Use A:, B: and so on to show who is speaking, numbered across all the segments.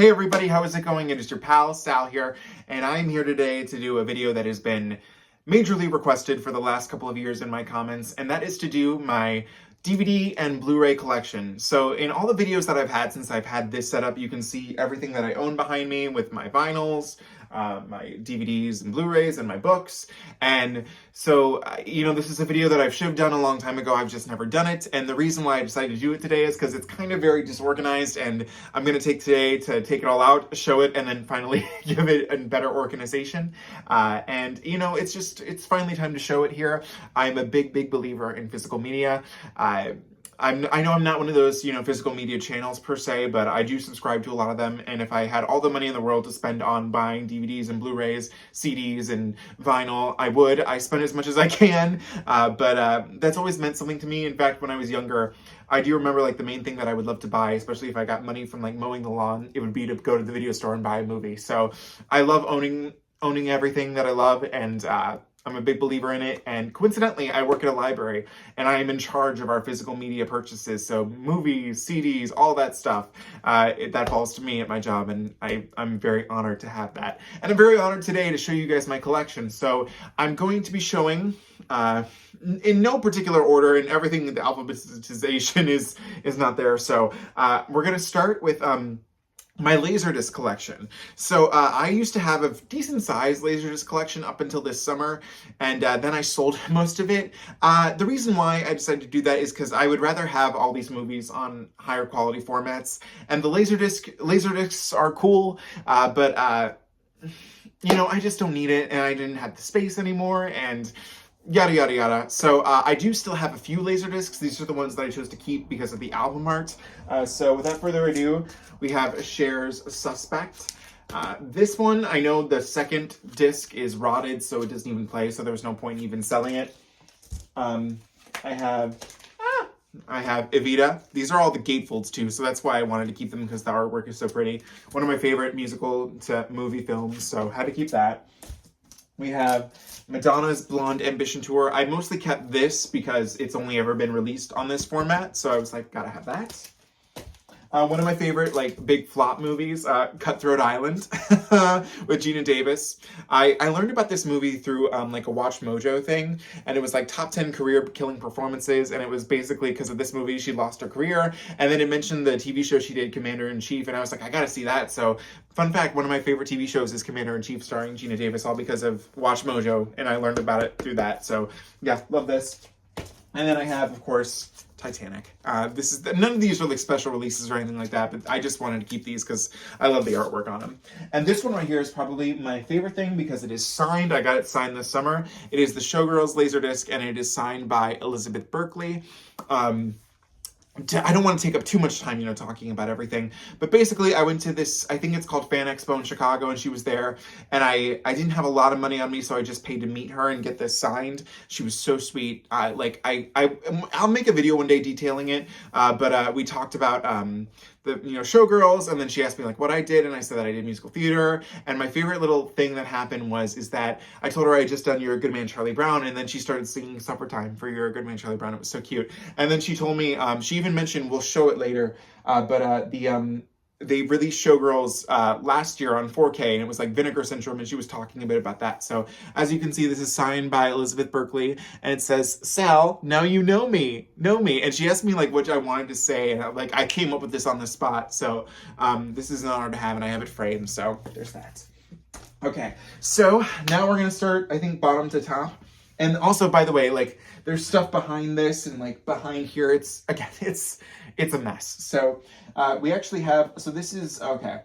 A: Hey everybody, how is it going? It is your pal Sal here, and I'm here today to do a video that has been majorly requested for the last couple of years in my comments, and that is to do my DVD and Blu-ray collection. So in all the videos that I've had since I've had this setup, you can see everything that I own behind me with my vinyls, my DVDs and Blu-rays and my books. And so, this is a video that I should have done a long time ago. I've just never done it. And the reason why I decided to do it today is because it's kind of very disorganized, and I'm going to take today to take it all out, show it, and then finally give it a better organization. It's finally time to show it here. I'm a big believer in physical media. I know I'm not one of those, physical media channels per se, but I do subscribe to a lot of them. And if I had all the money in the world to spend on buying DVDs and Blu-rays, CDs and vinyl, I would. I spend as much as I can, but that's always meant something to me. In fact, when I was younger, I do remember the main thing that I would love to buy, especially if I got money from mowing the lawn, it would be to go to the video store and buy a movie. So I love owning everything that I love, and I'm a big believer in it, and coincidentally, I work at a library, and I am in charge of our physical media purchases, so movies, CDs, all that stuff, that falls to me at my job, and I'm very honored to have that. And I'm very honored today to show you guys my collection. So I'm going to be showing, in no particular order, and everything, the alphabetization is not there, so we're going to start with my Laserdisc collection. So I used to have a decent sized Laserdisc collection up until this summer, and then I sold most of it. The reason why I decided to do that is because I would rather have all these movies on higher quality formats, and the Laserdiscs are cool, but I just don't need it, and I didn't have the space anymore, and yada yada yada. So I do still have a few Laserdiscs. These are the ones that I chose to keep because of the album art. So without further ado, we have Cher's Suspect. This one, I know the second disc is rotted, so it doesn't even play, so there was no point in even selling it. I have Evita. These are all the gatefolds too, so that's why I wanted to keep them, because the artwork is so pretty. One of my favorite musical to movie films, so had to keep that. We have Madonna's Blonde Ambition Tour. I mostly kept this because it's only ever been released on this format, so I was like, gotta have that. One of my favorite, big flop movies, Cutthroat Island, with Gina Davis. I learned about this movie through, a Watch Mojo thing, and it was, top 10 career-killing performances, and it was basically because of this movie she lost her career, and then it mentioned the TV show she did, Commander-in-Chief, and I was like, I gotta see that. So, fun fact, one of my favorite TV shows is Commander-in-Chief, starring Gina Davis, all because of Watch Mojo, and I learned about it through that. So, yeah, love this. And then I have, of course, Titanic. None of these are special releases or anything like that, but I just wanted to keep these because I love the artwork on them. And this one right here is probably my favorite thing because it is signed. I got it signed this summer. It is the Showgirls Laserdisc, and it is signed by Elizabeth Berkley. I don't want to take up too much time, talking about everything, but basically I went to this, I think it's called Fan Expo in Chicago, and she was there, and I didn't have a lot of money on me, so I just paid to meet her and get this signed. She was so sweet. I'll make a video one day detailing it, but we talked about the Showgirls, and then she asked me what I did, and I said that I did musical theater. And my favorite little thing that happened is that I told her I had just done You're a Good Man, Charlie Brown, and then she started singing Supper Time for You're a Good Man, Charlie Brown. It was so cute. And then she told me, she even mentioned, we'll show it later, they released Showgirls last year on 4K, and it was Vinegar Syndrome, and she was talking a bit about that. So as you can see, this is signed by Elizabeth Berkley, and it says, Sal, now you know me. And she asked me what I wanted to say, and I came up with this on the spot. So this is an honor to have, and I have it framed. So there's that. Okay, so now we're gonna start, I think, bottom to top. And also, by the way, there's stuff behind this, and behind here, it's a mess. So we actually have, so this is, okay,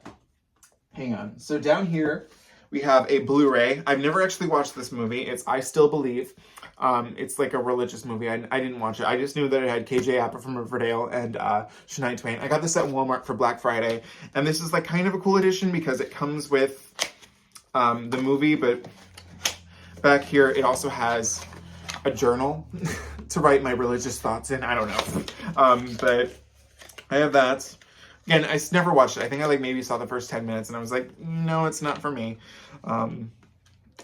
A: hang on. So down here, we have a Blu-ray. I've never actually watched this movie. It's I Still Believe. It's a religious movie. I didn't watch it. I just knew that it had KJ Apa from Riverdale and Shania Twain. I got this at Walmart for Black Friday. And this is kind of a cool edition because it comes with the movie, but back here, it also has a journal to write my religious thoughts in. I don't know. But I have that. Again, I never watched it. I think I maybe saw the first 10 minutes and I was like, no, it's not for me.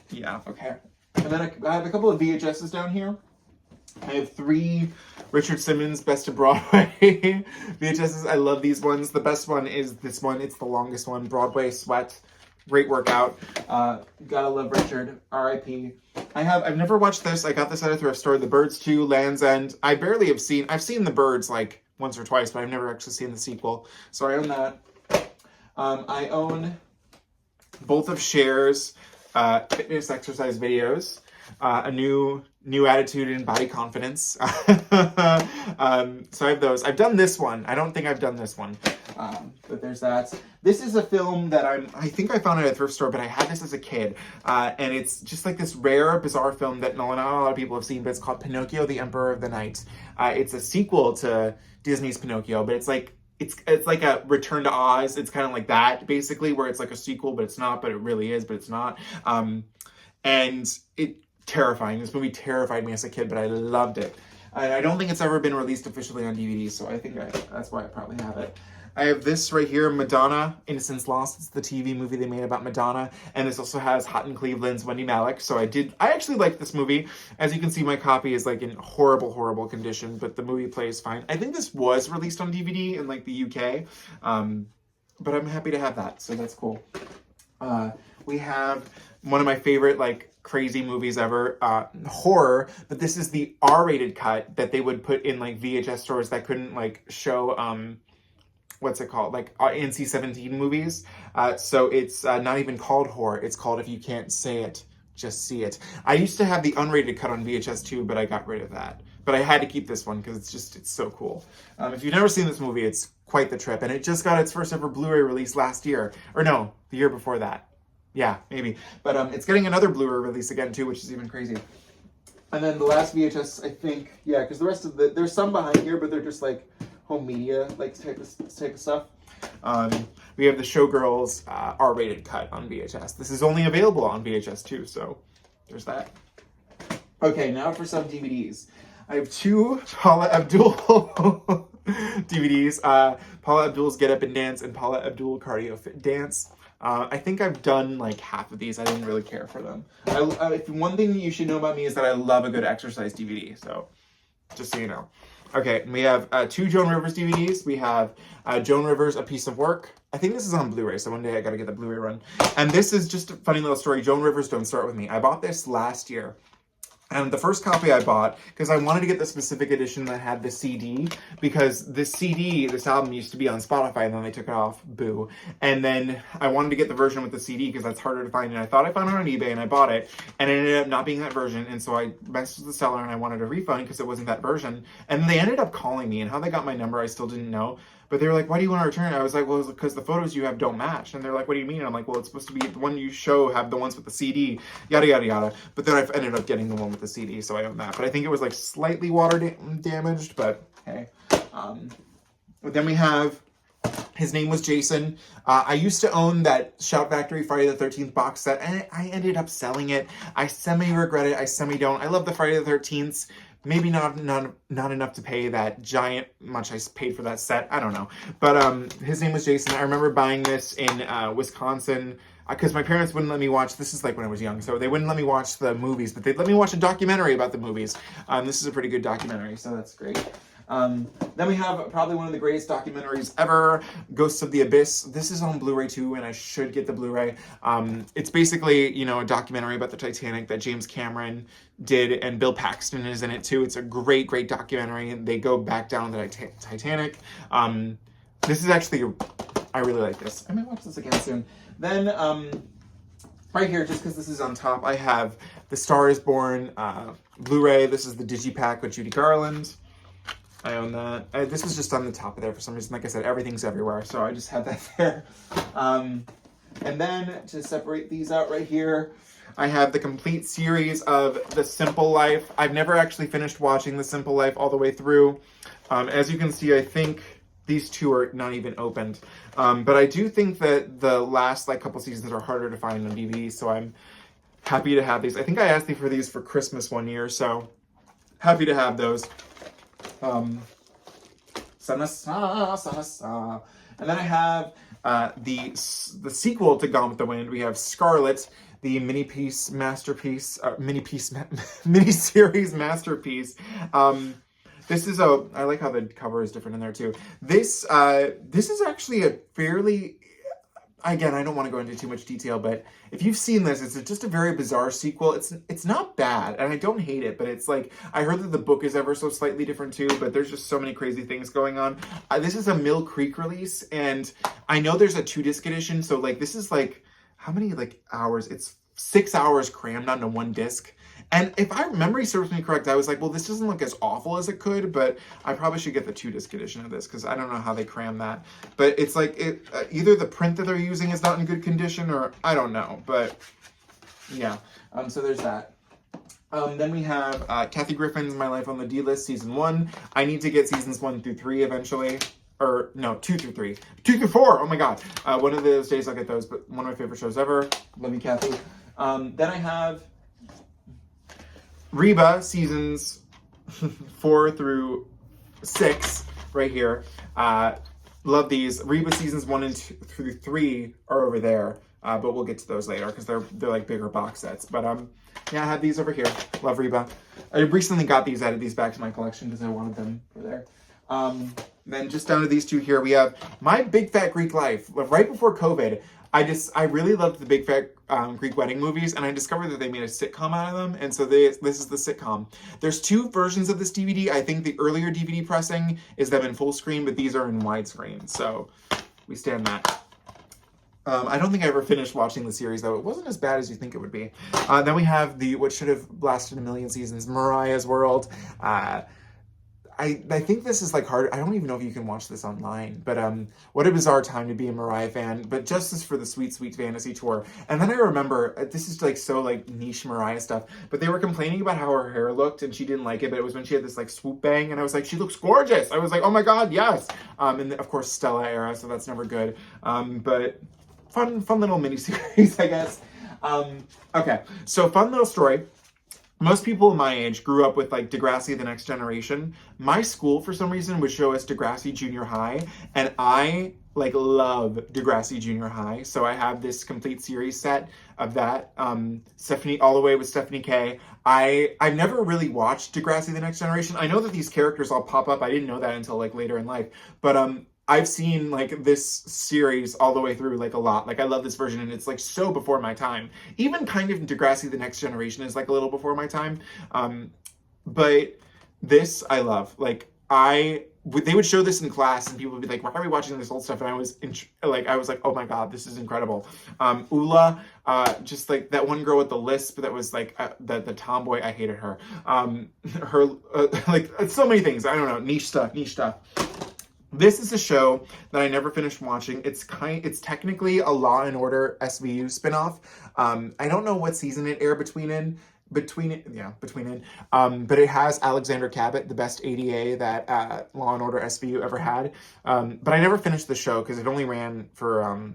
A: Yeah, okay. And then I have a couple of VHSs down here. I have 3 Richard Simmons, Best of Broadway VHSs. I love these ones. The best one is this one. It's the longest one. Broadway Sweat. Great workout. Gotta love Richard. R.I.P. I've never watched this. I got this at a thrift store. The Birds 2, Land's End. I've seen The Birds like once or twice, but I've never actually seen the sequel. So I own that. I own both of Cher's fitness exercise videos. A new attitude and body confidence. So I have those. I've done this one. I don't think I've done this one. But there's that. This is a film that I think I found it at a thrift store, but I had this as a kid. And it's just like this rare, bizarre film that not a lot of people have seen, but it's called Pinocchio, the Emperor of the Night. It's a sequel to Disney's Pinocchio, but it's like a Return to Oz. It's kind of like that, basically, where it's like a sequel, but it's not, but it really is, but it's not. And it terrifying. This movie terrified me as a kid, but I loved it. I don't think it's ever been released officially on DVD, so I think that's why I probably have it. I have this right here, Madonna, Innocence Lost. It's the TV movie they made about Madonna. And this also has Hot in Cleveland's Wendy Malick. So I actually like this movie. As you can see, my copy is like in horrible, horrible condition, but the movie plays fine. I think this was released on DVD in like the UK. But I'm happy to have that, so that's cool. We have one of my favorite, like, crazy movies ever, horror, but this is the R-rated cut that they would put in, like, VHS stores that couldn't, like, show, what's it called? Like, NC-17 movies. So it's not even called horror. It's called If You Can't Say It, Just See It. I used to have the unrated cut on VHS too, but I got rid of that. But I had to keep this one because it's so cool. If you've never seen this movie, it's quite the trip. And it just got its first ever Blu-ray release last year. Or no, the year before that. Yeah, maybe. But it's getting another Blu-ray release again too, which is even crazy. And then the last VHS, I think, yeah, because the rest of there's some behind here, but they're just like home media like type of stuff. We have the Showgirls R-rated cut on VHS. This is only available on VHS too, so there's that. Okay, now for some DVDs. I have two Paula Abdul DVDs. Paula Abdul's Get Up and Dance and Paula Abdul Cardio Fit Dance. I think I've done like half of these. I didn't really care for them. One thing that you should know about me is that I love a good exercise DVD. So, just so you know. Okay, we have two Joan Rivers DVDs. We have Joan Rivers, A Piece of Work. I think this is on Blu-ray, so one day I gotta get the Blu-ray run. And this is just a funny little story. Joan Rivers, Don't Start With Me. I bought this last year. And the first copy I bought, because I wanted to get the specific edition that had the CD, because this album used to be on Spotify, and then they took it off, boo. And then I wanted to get the version with the CD, because that's harder to find, and I thought I found it on eBay, and I bought it, and it ended up not being that version, and so I messaged the seller, and I wanted a refund, because it wasn't that version, and they ended up calling me, and how they got my number, I still didn't know. But they were like, why do you want to return it? I was like, well, because the photos you have don't match. And they're like, what do you mean? And I'm like, well, it's supposed to be the one you show have the ones with the CD, yada, yada, yada. But then I ended up getting the one with the CD, so I own that. But I think it was like slightly water damaged, but hey. But then we have His Name Was Jason. I used to own that Shout Factory Friday the 13th box set, and I ended up selling it. I semi-regret it. I semi-don't. I love the Friday the 13th. Maybe not enough to pay that giant much I paid for that set. I don't know. But His Name Was Jason. I remember buying this in Wisconsin because my parents wouldn't let me watch. This is like when I was young, so they wouldn't let me watch the movies, but they'd let me watch a documentary about the movies. This is a pretty good documentary, so that's great. Then we have probably one of the greatest documentaries ever, Ghosts of the Abyss. This is on Blu-ray too, and I should get the Blu-ray. It's basically, you know, a documentary about the Titanic that James Cameron did, and Bill Paxton is in it too. It's a great, great documentary. They go back down the Titanic. This is actually, I really like this. I might watch this again soon. Then, right here, just because this is on top, I have The Star Is Born Blu-ray. This is the Digipack with Judy Garland. I own that. This was just on the top of there for some reason. Like I said, everything's everywhere, so I just had that there. And then, to separate these out right here, I have the complete series of The Simple Life. I've never actually finished watching The Simple Life all the way through. As you can see, I think these two are not even opened. But I do think that the last couple seasons are harder to find on DVD, so I'm happy to have these. I think I asked you for these for Christmas one year, so happy to have those. Sana sa. And then I have the sequel to Gone with the Wind. We have Scarlet, the miniseries masterpiece. This is I like how the cover is different in there too. This is actually a fairly, again, I don't want to go into too much detail, but if you've seen this, it's just a very bizarre sequel. It's not bad, and I don't hate it, but it's like, I heard that the book is ever so slightly different too, but there's just so many crazy things going on. This is a Mill Creek release, and I know there's a 2-disc edition, so like, this is like, how many like hours? It's 6 hours crammed onto 1 disc. And if my memory serves me correct, I was like, well, this doesn't look as awful as it could, but I probably should get the 2-disc edition of this because I don't know how they cram that. But it's like, either the print that they're using is not in good condition, or I don't know. But yeah, so there's that. Then we have Kathy Griffin's My Life on the D-List Season 1. I need to get Seasons 1 through 3 eventually. Or, no, 2 through 3. 2 through 4! Oh my god. One of those days I'll get those, but one of my favorite shows ever. Love you, Kathy. Then I have Reba Seasons 4 through 6 right here. Love these. Reba Seasons 1 and 2 through 3 are over there. But we'll get to those later because they're like bigger box sets. But yeah, I have these over here. Love Reba. I recently got these, added these back to my collection because I wanted them for there. Then just down to these two here, we have My Big Fat Greek Life. Right before COVID, I really loved the Big Fat Greek Wedding movies, and I discovered that they made a sitcom out of them, and so this is the sitcom. There's 2 versions of this DVD. I think the earlier DVD pressing is them in full screen, but these are in widescreen, so we stand that. I don't think I ever finished watching the series, though. It wasn't as bad as you think it would be. Then we have what should have lasted a million seasons, Mariah's World. I think this is like hard. I don't even know if you can watch this online, but what a bizarre time to be a Mariah fan, but justice for the Sweet Sweet Fantasy Tour. And then I remember, this is like so like niche Mariah stuff, but they were complaining about how her hair looked and she didn't like it, but it was when she had this like swoop bang, and I was like, she looks gorgeous. I was like, oh my god, yes. And of course Stella era, so that's never good. But fun little miniseries, I guess. Okay, so fun little story. Most people my age grew up with like Degrassi, The Next Generation. My school, for some reason, would show us Degrassi Junior High, and I like love Degrassi Junior High. So I have this complete series set of that. Stephanie, all the way with Stephanie K. I've never really watched Degrassi, The Next Generation. I know that these characters all pop up. I didn't know that until like later in life, but I've seen like this series all the way through like a lot. Like I love this version, and it's like so before my time. Even kind of Degrassi The Next Generation is like a little before my time. But this I love. Like they would show this in class and people would be like, why are we watching this old stuff? And I was like, oh my god, this is incredible. Ula, just like that one girl with the lisp that was like the tomboy, I hated her. Like so many things. I don't know, niche stuff. This is a show that I never finished watching. It's technically a Law and Order SVU spinoff. I don't know what season it aired between in. But it has Alexander Cabot, the best ADA that Law and Order SVU ever had. But I never finished the show because it only ran for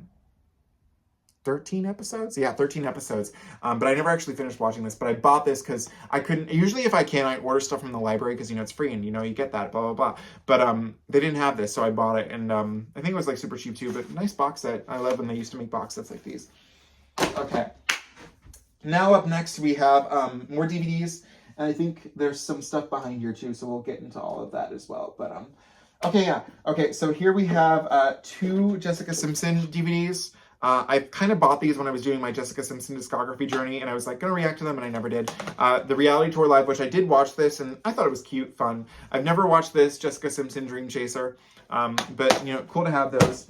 A: 13 episodes? Yeah, 13 episodes. But I never actually finished watching this, but I bought this because I couldn't, usually if I can, I order stuff from the library because, you know, it's free and, you know, you get that, blah, blah, blah. But they didn't have this, so I bought it, and I think it was like super cheap too, but nice box set. I love when they used to make box sets like these. Okay. Now up next we have more DVDs, and I think there's some stuff behind here too, so we'll get into all of that as well. But okay, yeah. Okay, so here we have 2 Jessica Simpson DVDs. I kind of bought these when I was doing my Jessica Simpson discography journey, and I was like going to react to them, and I never did. The Reality Tour Live, which I did watch this, and I thought it was cute, fun. I've never watched this, Jessica Simpson Dream Chaser, but, you know, cool to have those.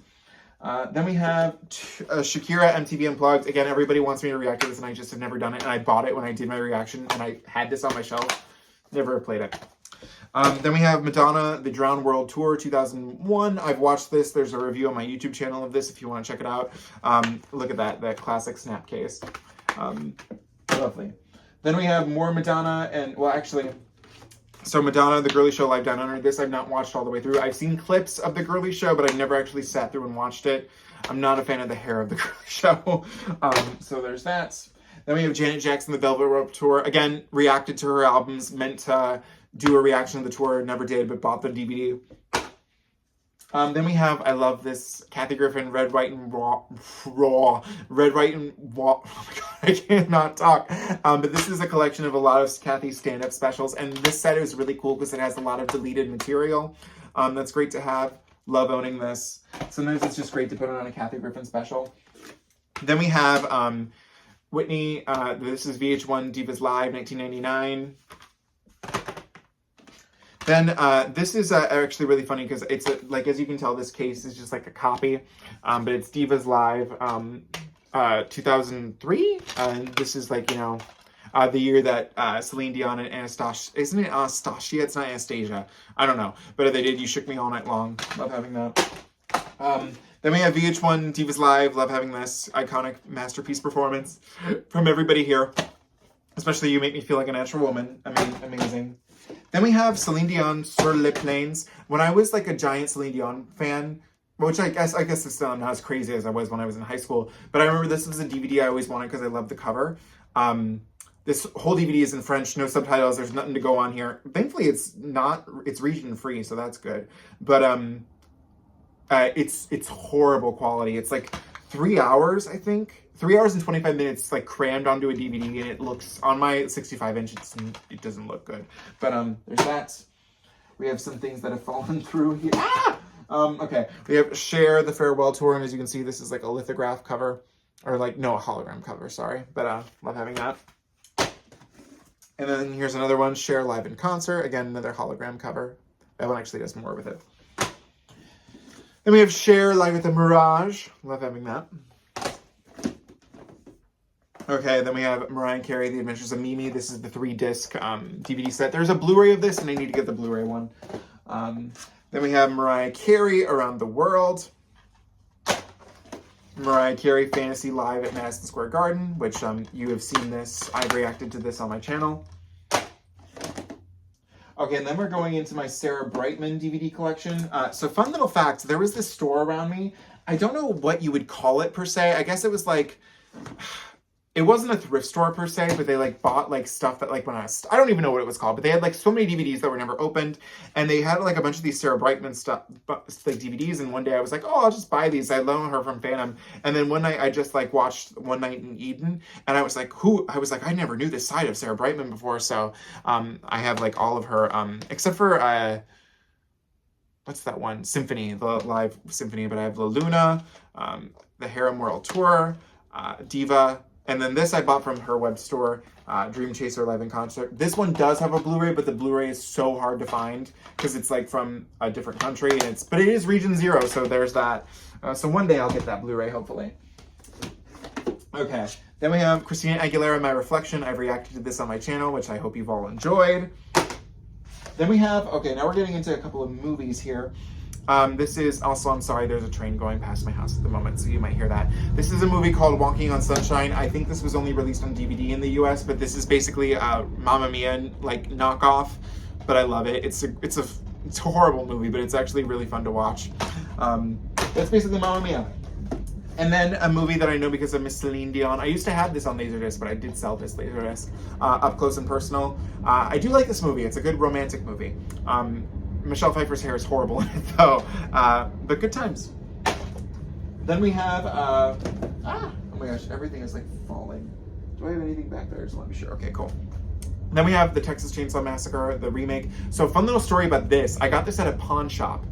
A: Then we have Shakira MTV Unplugged. Again, everybody wants me to react to this, and I just have never done it, and I bought it when I did my reaction, and I had this on my shelf. Never played it. Then we have Madonna, The Drowned World Tour 2001. I've watched this. There's a review on my YouTube channel of this if you want to check it out. Look at that classic snap case. Lovely. Then we have more Madonna, and, well, actually, so Madonna, The Girly Show Live Down Under. This I've not watched all the way through. I've seen clips of The Girly Show, but I've never actually sat through and watched it. I'm not a fan of the hair of The Girly Show. So there's that. Then we have Janet Jackson, The Velvet Rope Tour. Again, reacted to her albums, meant to do a reaction to the tour, never did, but bought the DVD. Then we have, I love this, Kathy Griffin, Red, White, and Raw. Red, White, and Raw. Oh my god. I cannot talk. But this is a collection of a lot of Kathy's stand-up specials, and this set is really cool because it has a lot of deleted material. That's great to have. Love owning this. Sometimes it's just great to put it on a Kathy Griffin special. Then we have Whitney. This is VH1 Divas Live 1999. Then this is actually really funny because it's like, as you can tell, this case is just like a copy, but it's Divas Live 2003, and this is like, you know, the year that Celine Dion and Anastasia, isn't it Anastasia? It's not Anastasia. I don't know, but they did You Shook Me All Night Long. Love having that. Then we have VH1 Divas Live. Love having this iconic masterpiece performance from everybody here, especially You Make Me Feel Like a Natural Woman. I mean, amazing. Then we have Celine Dion Sur les Plaines. When I was like a giant Celine Dion fan, which I guess it's still not as crazy as I was when I was in high school, but I remember this was a DVD I always wanted because I loved the cover. This whole DVD is in French, no subtitles. There's nothing to go on here. Thankfully, it's region free, so that's good. But it's horrible quality. It's like 3 hours, I think. 3 hours and 25 minutes, like crammed onto a DVD, and it looks, on my 65-inch, it doesn't look good. But there's that. We have some things that have fallen through here. Okay, we have Cher, the Farewell Tour, and as you can see, this is like a lithograph cover, or like, no, a hologram cover, sorry. But love having that. And then here's another one, Cher Live in Concert. Again, another hologram cover. That one actually does more with it. Then we have Cher Live at the Mirage. Love having that. Okay, then we have Mariah Carey, The Adventures of Mimi. This is the 3-disc DVD set. There's a Blu-ray of this, and I need to get the Blu-ray one. Then we have Mariah Carey, Around the World. Mariah Carey, Fantasy Live at Madison Square Garden, which you have seen this. I've reacted to this on my channel. Okay, and then we're going into my Sarah Brightman DVD collection. So fun little fact, there was this store around me. I don't know what you would call it per se. I guess it was like, it wasn't a thrift store per se, but they like bought like stuff that like when I don't even know what it was called, but they had like so many DVDs that were never opened, and they had like a bunch of these Sarah Brightman stuff, like DVDs, and one day I was like, oh, I'll just buy these. I loaned her from Phantom, and then one night I just like watched One Night in Eden, and I was like, I never knew this side of Sarah Brightman before, so I have like all of her, except for, what's that one? Symphony, the live symphony, but I have La Luna, the Harem World Tour, Diva, and then this I bought from her web store, Dream Chaser Live in Concert. This one does have a Blu-ray, but the Blu-ray is so hard to find because it's like from a different country, and but it is region 0, so there's that. So one day I'll get that Blu-ray, hopefully. Okay, then we have Christina Aguilera, My Reflection. I've reacted to this on my channel, which I hope you've all enjoyed. Then we have, okay, now we're getting into a couple of movies here. This is also, I'm sorry, there's a train going past my house at the moment, so you might hear that. This is a movie called Walking on Sunshine. I think this was only released on DVD in the US, but this is basically a Mamma Mia like knockoff, but I love it. It's a horrible movie, but it's actually really fun to watch. That's basically Mamma Mia. And then a movie that I know because of Miss Celine Dion. I used to have this on Laserdisc, but I did sell this Laserdisc. Up Close and Personal. I do like this movie. It's a good romantic movie. Michelle Pfeiffer's hair is horrible in it though, but good times. Then we have, oh my gosh, everything is like falling. Do I have anything back there? Just want to be sure. Okay, cool. Then we have the Texas Chainsaw Massacre, the remake. So fun little story about this. I got this at a pawn shop,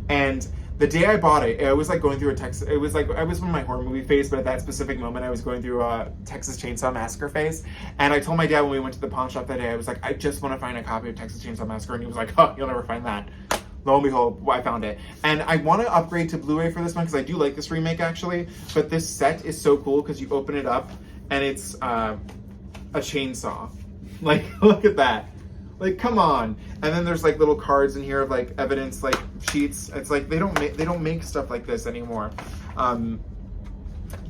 A: and the day I bought it, I was like going through it was like, I was in my horror movie phase, but at that specific moment I was going through a Texas Chainsaw Massacre phase. And I told my dad when we went to the pawn shop that day, I was like, I just want to find a copy of Texas Chainsaw Massacre. And he was like, oh, you'll never find that. Lo and behold, I found it. And I want to upgrade to Blu-ray for this one because I do like this remake actually. But this set is so cool because you open it up and it's a chainsaw. Like, look at that. Like, come on. And then there's like little cards in here of like evidence, like sheets. It's like they don't make stuff like this anymore.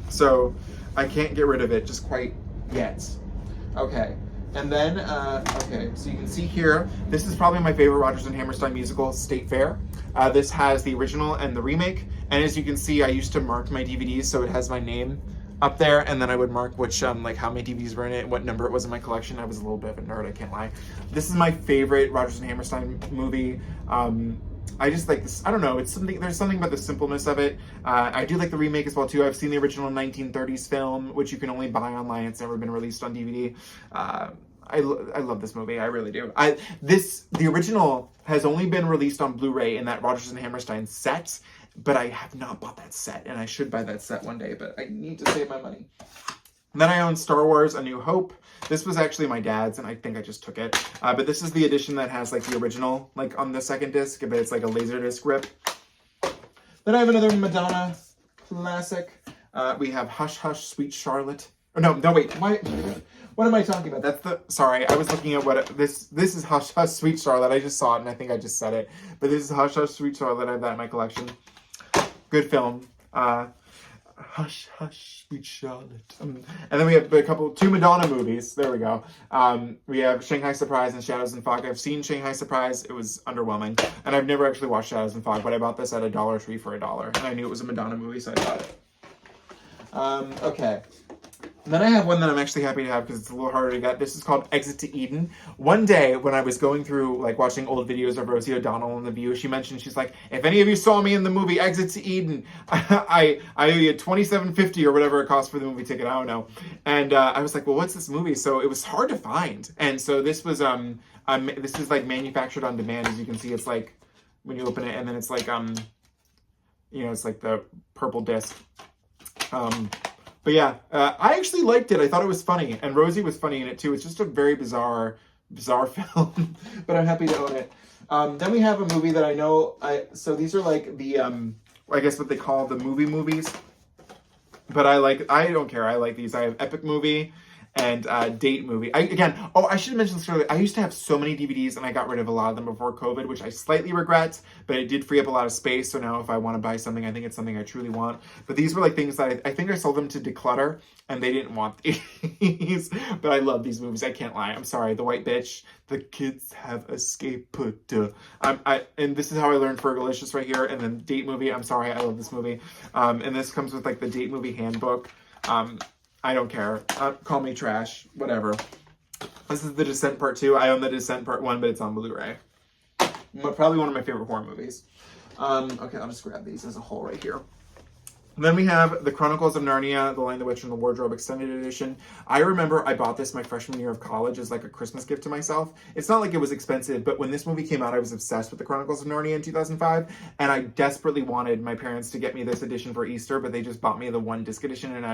A: So I can't get rid of it just quite yet. Okay. And then, okay, so you can see here, this is probably my favorite Rodgers and Hammerstein musical, State Fair. This has the original and the remake. And as you can see, I used to mark my DVDs so it has my name up there, and then I would mark which, like how many DVDs were in it, what number it was in my collection. I was a little bit of a nerd, I can't lie. This is my favorite Rodgers and Hammerstein movie. I just like this. I don't know. It's something. There's something about the simpleness of it. I do like the remake as well too. I've seen the original 1930s film, which you can only buy online. It's never been released on DVD. I love this movie. I really do. The original has only been released on Blu-ray in that Rodgers and Hammerstein set, but I have not bought that set, and I should buy that set one day. But I need to save my money. And then I own Star Wars: A New Hope. This was actually my dad's, and I think I just took it. But this is the edition that has like the original, like on the second disc, but it's like a Laserdisc rip. Then I have another Madonna classic. We have Hush Hush, Sweet Charlotte. Oh, no, wait. What am I talking about? Sorry, I was looking at this is Hush Hush, Sweet Charlotte. I just saw it, and I think I just said it. But this is Hush Hush, Sweet Charlotte. I have that in my collection. Good film. Hush, Hush, Sweet Charlotte. And then we have two Madonna movies. There we go. We have Shanghai Surprise and Shadows and Fog. I've seen Shanghai Surprise. It was underwhelming. And I've never actually watched Shadows and Fog, but I bought this at a Dollar Tree for $1. And I knew it was a Madonna movie, so I bought it. Okay. And then I have one that I'm actually happy to have because it's a little harder to get. This is called Exit to Eden. One day when I was going through, like, watching old videos of Rosie O'Donnell on The View, she mentioned, she's like, if any of you saw me in the movie Exit to Eden, I owe you $27.50 or whatever it cost for the movie ticket. I don't know. And I was like, well, what's this movie? So it was hard to find. And so this was, this is like manufactured on demand. As you can see, it's like, when you open it, and then it's like, it's like the purple disc. But yeah, I actually liked it. I thought it was funny, and Rosie was funny in it too. It's just a very bizarre film, but I'm happy to own it. Then we have a movie that I know. So these are like the I guess what they call the movies. But I don't care. I like these. I have Epic Movie and Date Movie. I should mention this earlier. I used to have so many DVDs, and I got rid of a lot of them before COVID, which I slightly regret, but it did free up a lot of space. So now if I want to buy something, I think it's something I truly want. But these were like things that I think I sold them to Declutter, and they didn't want these. But I love these movies. I can't lie. I'm sorry. The White Bitch. The Kids Have Escaped. And this is how I learned Fergalicious right here. And then Date Movie. I'm sorry. I love this movie. And this comes with like the Date Movie handbook. I don't care. Call me trash. Whatever. This is The Descent Part 2. I own The Descent Part 1, but it's on Blu-ray. Probably one of my favorite horror movies. Okay, I'll just grab these as a whole right here. And then we have The Chronicles of Narnia, The Lion, the Witch, and the Wardrobe Extended Edition. I remember I bought this my freshman year of college as like a Christmas gift to myself. It's not like it was expensive, but when this movie came out, I was obsessed with The Chronicles of Narnia in 2005, and I desperately wanted my parents to get me this edition for Easter, but they just bought me the 1-disc edition, and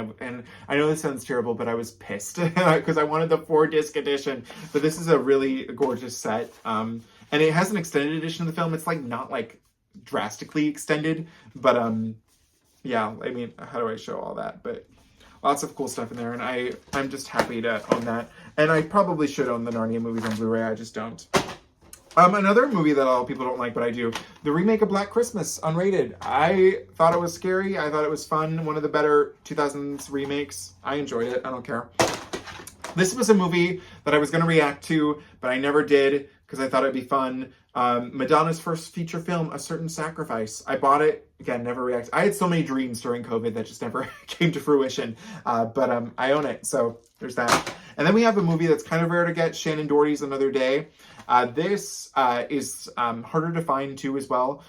A: I know this sounds terrible, but I was pissed because I wanted the 4-disc edition. But this is a really gorgeous set, and it has an extended edition of the film. It's like not like drastically extended, but yeah, I mean, how do I show all that? But lots of cool stuff in there, and I'm just happy to own that. And I probably should own the Narnia movies on Blu-ray, I just don't. Another movie that a lot of people don't like, but I do, the remake of Black Christmas, unrated. I thought it was scary. I thought it was fun. One of the better 2000s remakes. I enjoyed it. I don't care. This was a movie that I was going to react to, but I never did because I thought it'd be fun. Madonna's first feature film, A Certain Sacrifice. I bought it. Again, never reacted. I had so many dreams during COVID that just never came to fruition. But I own it, so there's that. And then we have a movie that's kind of rare to get, Shannon Doherty's Another Day. This is harder to find too as well.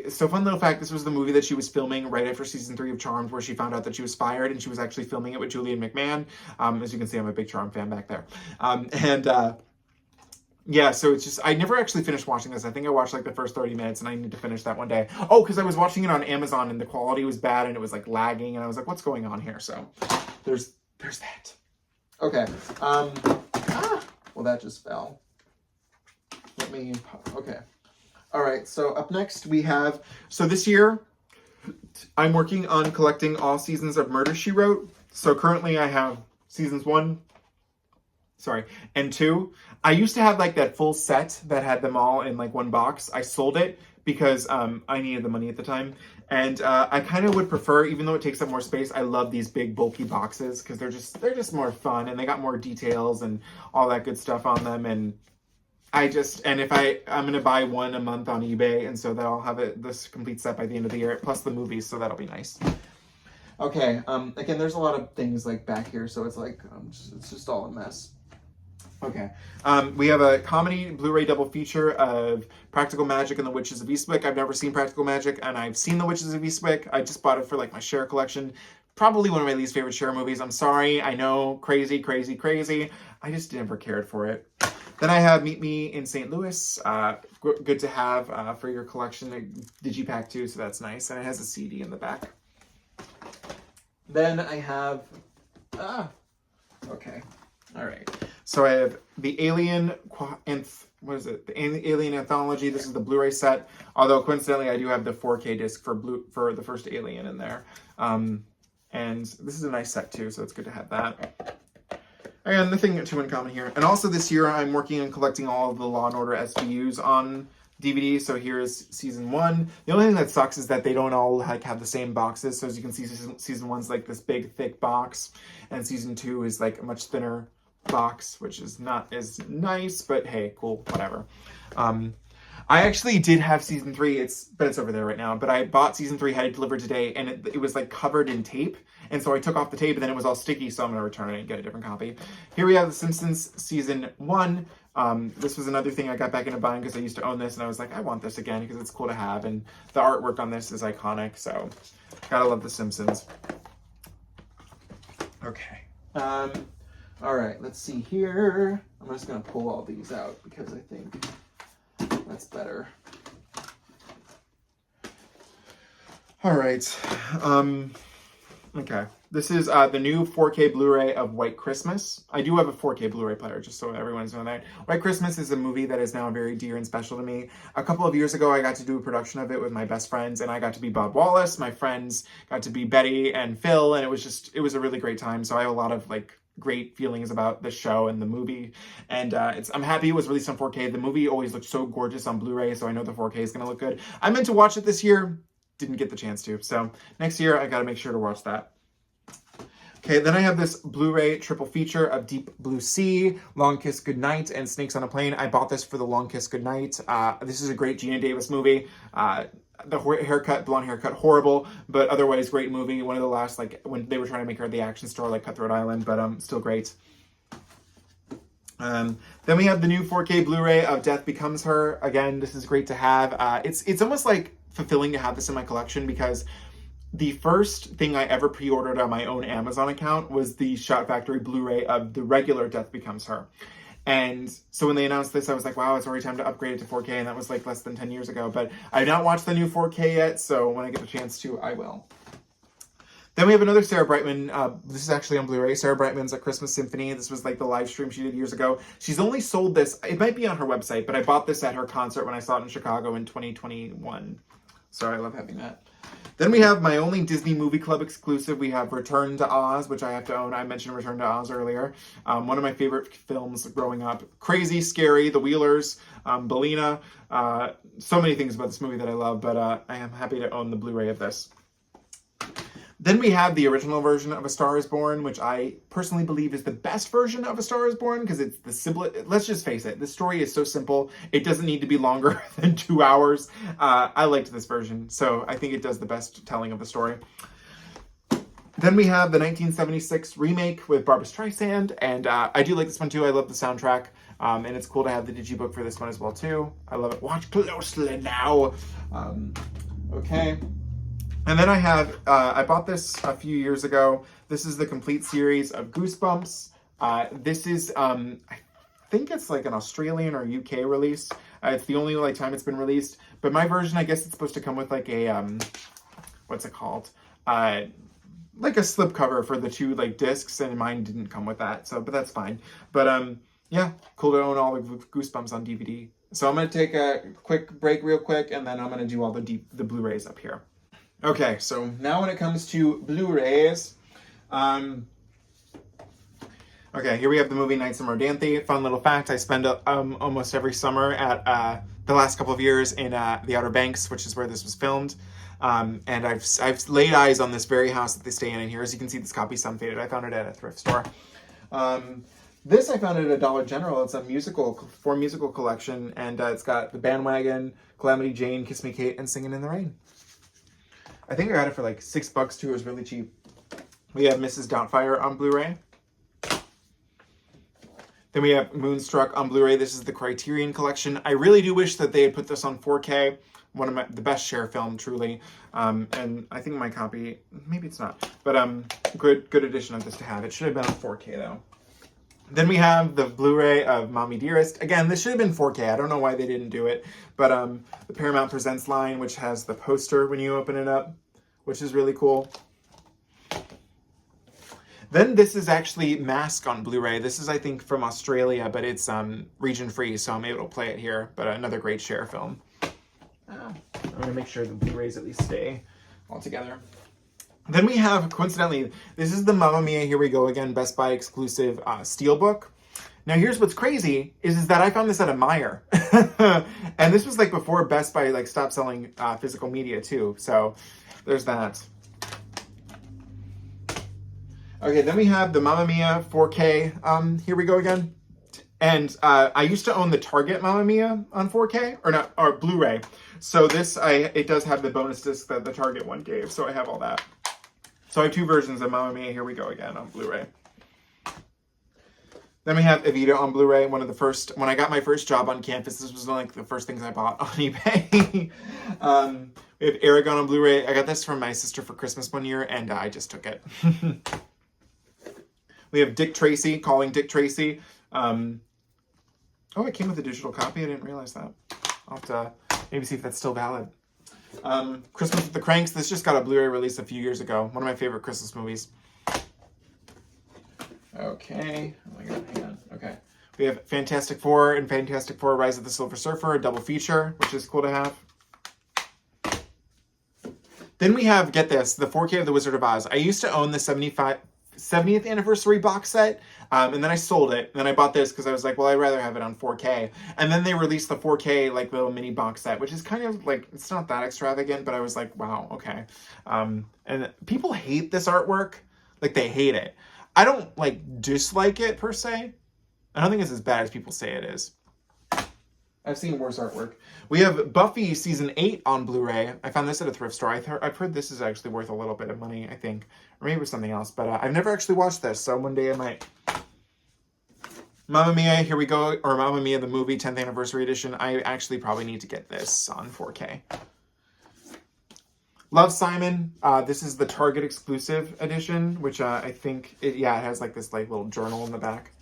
A: So fun little fact, this was the movie that she was filming right after season 3 of Charmed, where she found out that she was fired, and she was actually filming it with Julian McMahon. As you can see, I'm a big Charmed fan back there. Yeah, so it's just, I never actually finished watching this. I think I watched like the first 30 minutes, and I need to finish that one day. Oh, because I was watching it on Amazon, and the quality was bad, and it was like lagging, and I was like, what's going on here? So there's that. Okay. Well, that just fell. Okay. All right, so up next we have, so this year I'm working on collecting all seasons of Murder, She Wrote. So currently I have seasons 1 and 2. I used to have like that full set that had them all in like one box. I sold it because I needed the money at the time. And I kind of would prefer, even though it takes up more space, I love these big bulky boxes because they're just more fun, and they got more details and all that good stuff on them. And if I'm going to buy one a month on eBay, and so that I'll have this complete set by the end of the year, plus the movies, so that'll be nice. Okay, again, there's a lot of things like back here, so it's like, it's just all a mess. Okay. We have a comedy Blu-ray double feature of Practical Magic and The Witches of Eastwick. I've never seen Practical Magic, and I've seen The Witches of Eastwick. I just bought it for like my Cher collection. Probably one of my least favorite Cher movies. I'm sorry. I know, crazy, crazy, crazy. I just never cared for it. Then I have Meet Me in St. Louis. Good to have for your collection. Digipack too, so that's nice. And it has a CD in the back. Then I have... okay. All right. So I have the Alien... what is it? The Alien Anthology. This is the Blu-ray set. Although, coincidentally, I do have the 4K disc for the first Alien in there. And this is a nice set, too, so it's good to have that. And nothing too uncommon here. And also this year, I'm working on collecting all of the Law & Order SVUs on DVD. So here's season 1. The only thing that sucks is that they don't all like have the same boxes. So as you can see, season 1's like this big, thick box. And season 2 is like a much thinner box, which is not as nice, but hey, cool, whatever. I actually did have season 3, but it's over there right now, but I bought season 3, had it delivered today, and it was like covered in tape, and so I took off the tape, and then it was all sticky, so I'm going to return it and get a different copy. Here we have The Simpsons season 1. This was another thing I got back into buying because I used to own this, and I was like, I want this again because it's cool to have, and the artwork on this is iconic, so gotta love The Simpsons. Okay. All right, let's see here. I'm just going to pull all these out because I think that's better. All right. Okay. This is the new 4K Blu-ray of White Christmas. I do have a 4K Blu-ray player, just so everyone's knowing that. White Christmas is a movie that is now very dear and special to me. A couple of years ago, I got to do a production of it with my best friends, and I got to be Bob Wallace. My friends got to be Betty and Phil, and it was a really great time. So I have a lot of great feelings about the show and the movie, and I'm happy it was released on 4K. The movie always looked so gorgeous on Blu-ray, so I know the 4K is going to look good. I meant to watch it this year, didn't get the chance to, so next year I got to make sure to watch that. Okay, then I have this Blu-ray triple feature of Deep Blue Sea, Long Kiss Goodnight, and Snakes on a Plane. I bought this for the Long Kiss Goodnight. This is a great Gina Davis movie. The blonde haircut, horrible, but otherwise great movie. One of the last, when they were trying to make her the action star like Cutthroat Island, but still great. Then we have the new 4K Blu-ray of Death Becomes Her. Again, this is great to have. It's almost like fulfilling to have this in my collection because the first thing I ever pre-ordered on my own Amazon account was the Shot Factory Blu-ray of the regular Death Becomes Her. And so when they announced this, I was like, wow, it's already time to upgrade it to 4K. And that was less than 10 years ago. But I've not watched the new 4K yet. So when I get the chance to, I will. Then we have another Sarah Brightman. This is actually on Blu-ray. Sarah Brightman's A Christmas Symphony. This was the live stream she did years ago. She's only sold this. It might be on her website, but I bought this at her concert when I saw it in Chicago in 2021. So I love having that. Then we have my only Disney Movie Club exclusive. We have Return to Oz, which I have to own. I mentioned Return to Oz earlier. One of my favorite films growing up. Crazy, scary, The Wheelers, Bellina. So many things about this movie that I love, but I am happy to own the Blu-ray of this. Then we have the original version of A Star is Born, which I personally believe is the best version of A Star is Born because it's the simple. Let's just face it, the story is so simple. It doesn't need to be longer than 2 hours. I liked this version, so I think it does the best telling of the story. Then we have the 1976 remake with Barbra Streisand, and I do like this one too. I love the soundtrack, and it's cool to have the digibook for this one as well too. I love it. Watch closely now. Okay. And then I have, I bought this a few years ago. This is the complete series of Goosebumps. This is, I think it's an Australian or UK release. It's the only time it's been released. But my version, I guess it's supposed to come with a, what's it called? A slipcover for the 2 discs, and mine didn't come with that. So, but that's fine. But yeah, cool to own all the Goosebumps on DVD. So I'm gonna take a quick break real quick, and then I'm gonna do all the Blu-rays up here. Okay, so now when it comes to Blu-rays, okay, here we have the movie Nights in Rodanthe. Fun little fact, I spend almost every summer at the last couple of years in the Outer Banks, which is where this was filmed. And I've laid eyes on this very house that they stay in here. As you can see, this copy's some faded. I found it at a thrift store. This I found at a Dollar General. It's a musical collection, and it's got The Bandwagon, Calamity Jane, Kiss Me Kate, and Singin' in the Rain. I think I got it for $6 too. It was really cheap. We have Mrs. Doubtfire on Blu-ray. Then Then we have Moonstruck on Blu-ray. This is the Criterion Collection. I really do wish that they had put this on 4K. One of the best Cher film, truly. And I think my copy, maybe it's not, but good edition of this to have. It should have been on 4K though. Then we have the Blu-ray of Mommy Dearest. Again, this should have been 4K. I don't know why they didn't do it, but the Paramount Presents line, which has the poster when you open it up, which is really cool. Then this is actually Mask on Blu-ray. This is, I think, from Australia, but it's region free, so I'm able to play it here. But another great Cher film. I'm gonna make sure the Blu-rays at least stay all together. Then we have, coincidentally, this is the Mamma Mia, Here We Go Again Best Buy exclusive steelbook. Now here's what's crazy is that I found this at a Meijer. And this was like before Best Buy like stopped selling physical media too. So there's that. Okay, then we have the Mamma Mia 4K, Here We Go Again. And I used to own the Target Mamma Mia on 4K, or Blu-ray. So this, it does have the bonus disc that the Target one gave, so I have all that. So I have two versions of Mamma Mia, Here We Go Again on Blu-ray. Then we have Evita on Blu-ray, one of the first, when I got my first job on campus, this was like the first things I bought on eBay. We have Aragon on Blu-ray. I got this from my sister for Christmas one year, and I just took it. We have Dick Tracy, Calling Dick Tracy. Oh, it came with a digital copy. I didn't realize that. I'll have to maybe see if that's still valid. Christmas with the Cranks. This just got a Blu-ray release a few years ago. One of my favorite Christmas movies. Okay. Oh my God, hang on. Okay. We have Fantastic Four and Fantastic Four Rise of the Silver Surfer, a double feature, which is cool to have. Then we have, get this, the 4K of The Wizard of Oz. I used to own the 70th anniversary box set, and then I sold it, and then I bought this because I was like, well, I'd rather have it on 4K. And then they released the 4K like little mini box set, which is kind of like, it's not that extravagant, but I was like, wow, okay. And people hate this artwork, like they hate it. I don't like dislike it per se. I don't think it's as bad as people say it is. I've seen worse artwork. We have Buffy Season 8 on Blu-ray. I found this at a thrift store. I've heard this is actually worth a little bit of money, I think. Or maybe it was something else. But I've never actually watched this, so one day I might. Mamma Mia, Here We Go, or Mamma Mia, the movie, 10th Anniversary Edition. I actually probably need to get this on 4K. Love, Simon. This is the Target exclusive edition, which I think, it has like this like little journal in the back.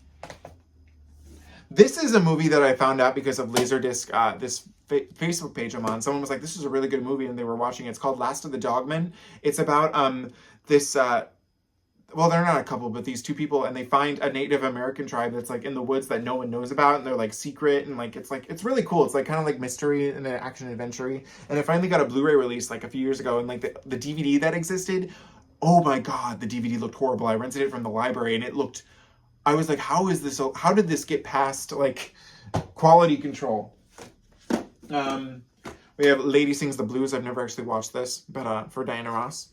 A: This is a movie that I found out because of Laserdisc, this Facebook page I'm on. Someone was like, this is a really good movie, and they were watching it. It's called Last of the Dogmen. It's about this, well, they're not a couple, but these two people, and they find a Native American tribe that's like in the woods that no one knows about, and they're like secret, and like it's really cool. It's like kind of like mystery and action adventure-y. And it finally got a Blu-ray release like a few years ago, and like the DVD that existed, oh my God, the DVD looked horrible. I rented it from the library, and it looked... I was like, how did this get past, like, quality control? We have Lady Sings the Blues. I've never actually watched this, but for Diana Ross.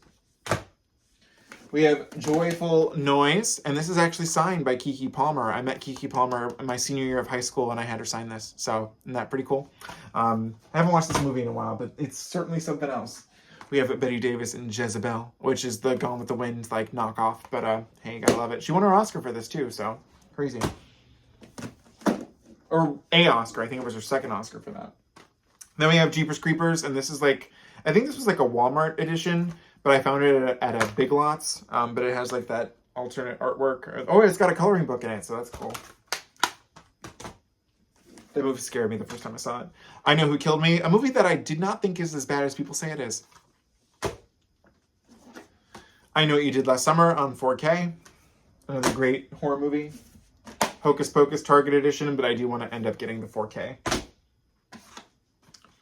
A: We have Joyful Noise, and this is actually signed by Keke Palmer. I met Keke Palmer in my senior year of high school, and I had her sign this, so isn't that pretty cool? I haven't watched this movie in a while, but it's certainly something else. We have Bette Davis in Jezebel, which is the Gone with the Wind, like, knockoff. But, hey, you gotta love it. She won her Oscar for this, too, so crazy. Or a Oscar. I think it was her second Oscar for that. Then we have Jeepers Creepers, and this is, like, I think this was, like, a Walmart edition, but I found it at a Big Lots. But it has, like, that alternate artwork. Oh, it's got a coloring book in it, so that's cool. That movie scared me the first time I saw it. I Know Who Killed Me, a movie that I did not think is as bad as people say it is. I Know What You Did Last Summer on 4K. Another great horror movie. Hocus Pocus Target Edition, but I do want to end up getting the 4K.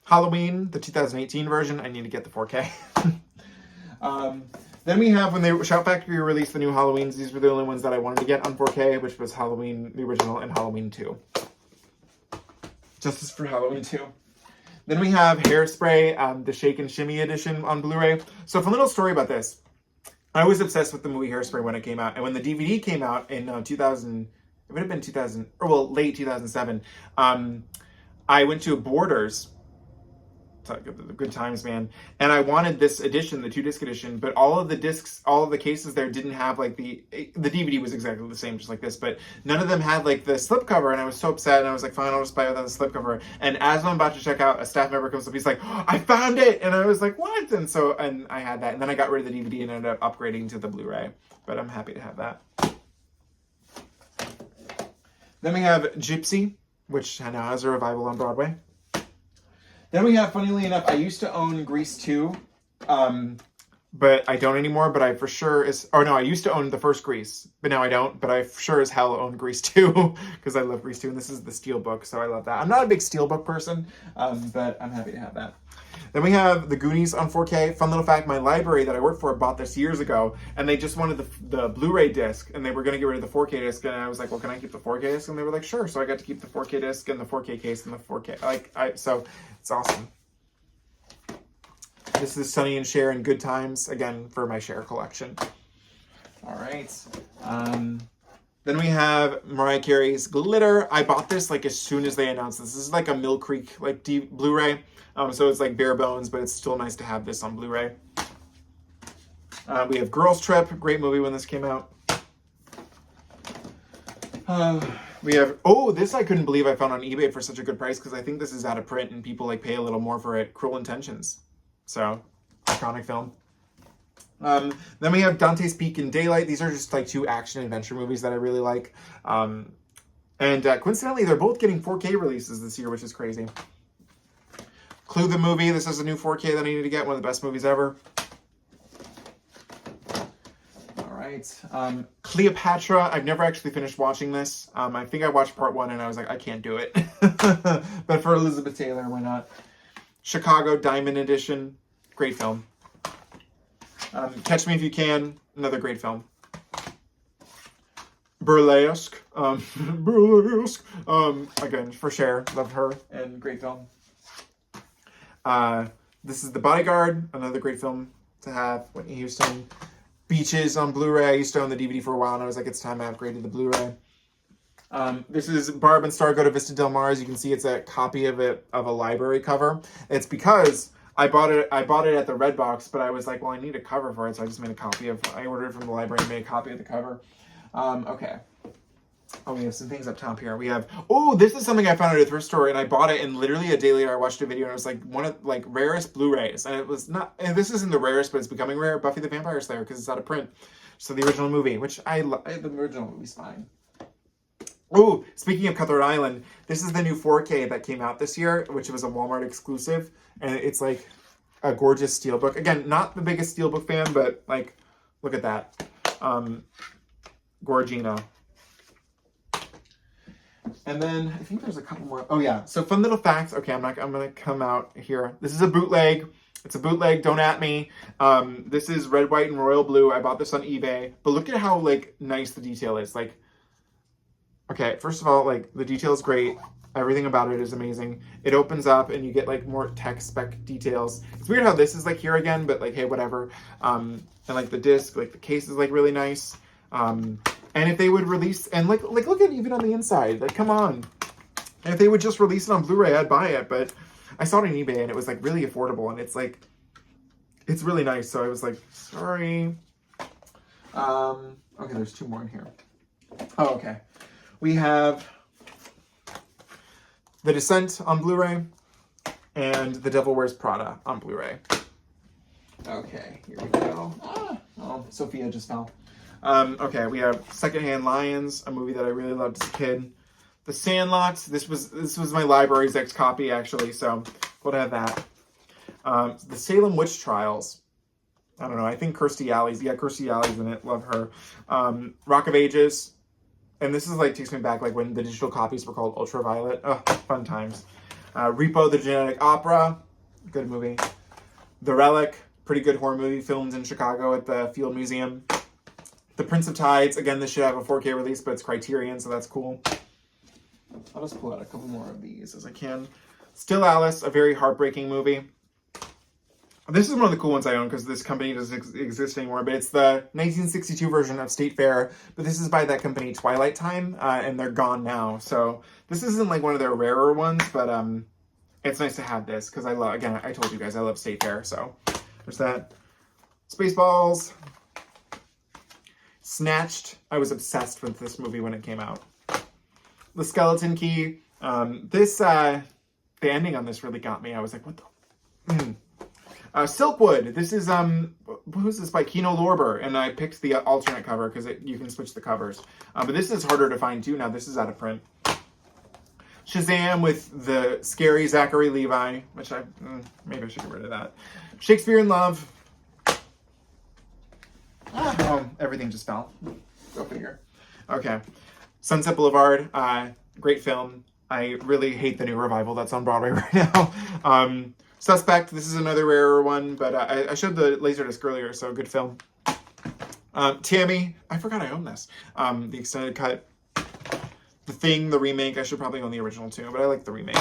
A: Halloween, the 2018 version. I need to get the 4K. Then we have, when they Shout Factory released the new Halloweens, these were the only ones that I wanted to get on 4K, which was Halloween, the original, and Halloween 2. Justice for Halloween 2. Then we have Hairspray, the Shake and Shimmy edition on Blu-ray. So, fun little story about this. I was obsessed with the movie Hairspray when it came out. And when the DVD came out in 2000, it would have been 2000, or well, late 2007, I went to Borders Good times, man. And I wanted this edition, the 2-disc edition, but all of the discs, all of the cases there didn't have like the DVD was exactly the same, just like this, but none of them had like the slipcover, and I was so upset, and I was like, fine, I'll just buy it without the slipcover. And as I'm about to check out, a staff member comes up, he's like, oh, I found it! And I was like, what? And I had that, and then I got rid of the DVD and ended up upgrading to the Blu-ray, but I'm happy to have that. Then we have Gypsy, which now has a revival on Broadway. Then we have, funnily enough, I used to own Grease 2, but I don't anymore, but I for sure I used to own the first Grease, but now I don't, but I for sure as hell own Grease 2, because I love Grease 2, and this is the Steelbook, so I love that. I'm not a big Steelbook person, but I'm happy to have that. Then we have The Goonies on 4K. Fun little fact, my library that I worked for bought this years ago, and they just wanted the Blu-ray disc, and they were going to get rid of the 4K disc, and I was like, well, can I keep the 4K disc? And they were like, sure. So I got to keep the 4K disc and the 4K case and the 4K. So it's awesome. This is Sonny and Cher in Good Times, again, for my Cher collection. All right. Then we have Mariah Carey's Glitter. I bought this like as soon as they announced this. This is like a Mill Creek like Blu-ray. So it's like bare bones, but it's still nice to have this on Blu-ray. We have Girls Trip, great movie when this came out. We have, this I couldn't believe I found on eBay for such a good price, because I think this is out of print and people like pay a little more for it. Cruel Intentions. So, iconic film. Then we have Dante's Peak and Daylight. These are just like 2 action adventure movies that I really like. And coincidentally, they're both getting 4K releases this year, which is crazy. Clue the movie. This is a new 4K that I need to get. One of the best movies ever. All right. Cleopatra. I've never actually finished watching this. I think I watched part 1 and I was like, I can't do it. But for Elizabeth Taylor, why not? Chicago Diamond Edition. Great film. Catch Me If You Can. Another great film. Burlesque. Burlesque. Again, for Cher. Love her. And great film. This is The Bodyguard, another great film to have. Whitney Houston. Beaches on Blu-ray. I used to own the DVD for a while, and I was like, it's time I upgraded the Blu-ray. This is Barb and Star Go to Vista Del Mar. As you can see, it's a copy of a library cover. It's because I bought it at the Redbox, but I was like, well, I need a cover for it, so I just made a copy I ordered it from the library and made a copy of the cover. Okay. Oh, we have some things up top here. We have, this is something I found at a thrift store, and I bought it, and literally a day later I watched a video, and it was like one of like rarest Blu-rays, and it was not, and this isn't the rarest, but it's becoming rare, Buffy the Vampire Slayer, because it's out of print. So the original movie, which the original movie's fine. Oh, speaking of Cutthroat Island, this is the new 4K that came out this year, which was a Walmart exclusive, and it's like a gorgeous steelbook. Again, not the biggest steelbook fan, but like, look at that. Gorgino. And then I think there's a couple more. Oh yeah, so fun little facts. Okay, I'm gonna come out here. This is a bootleg. It's a bootleg, don't at me. This is red, white, and royal blue. I bought this on eBay, but look at how like nice the detail is. Like, okay, first of all, like the detail is great. Everything about it is amazing. It opens up and you get like more tech spec details. It's weird how this is like here again, but like, hey, whatever. And like the disc, like the case is like really nice. And if they would release, and like look at even on the inside, like come on. And if they would just release it on Blu-ray, I'd buy it. But I saw it on eBay and it was like really affordable, and it's like, it's really nice. So I was like, sorry. Okay, there's 2 more in here. Oh, okay. We have The Descent on Blu-ray and The Devil Wears Prada on Blu-ray. Okay, here we go. Oh, Sophia just fell. Okay, we have Secondhand Lions, a movie that I really loved as a kid. The Sandlot. This was my library's ex copy actually, so we'll have that. The Salem Witch Trials. I don't know. I think Kirstie Alley's. Yeah, Kirstie Alley's in it. Love her. Rock of Ages. And this is like takes me back like when the digital copies were called Ultraviolet. Oh, fun times. Repo the Genetic Opera. Good movie. The Relic. Pretty good horror movie filmed in Chicago at the Field Museum. The Prince of Tides. Again, this should have a 4K release, but it's Criterion, so that's cool. I'll just pull out a couple more of these as I can. Still Alice, a very heartbreaking movie. This is one of the cool ones I own because this company doesn't exist anymore, but it's the 1962 version of State Fair, but this is by that company Twilight Time, and they're gone now. So this isn't like one of their rarer ones, but it's nice to have this because I love, again, I told you guys I love State Fair, so there's that. Spaceballs. Snatched. I was obsessed with this movie when it came out. The Skeleton Key. The ending on this really got me. I was like, what the? Silkwood. This is, who's this by? Kino Lorber. And I picked the alternate cover because you can switch the covers. But this is harder to find too now. This is out of print. Shazam with the scary Zachary Levi, which maybe I should get rid of that. Shakespeare in Love. Oh, everything just fell. Go figure. Okay. Sunset Boulevard. Great film. I really hate the new revival that's on Broadway right now. Suspect. This is another rarer one, but I showed the Laserdisc earlier, so good film. Tammy. I forgot I own this. The extended cut. The Thing, the remake. I should probably own the original too, but I like the remake.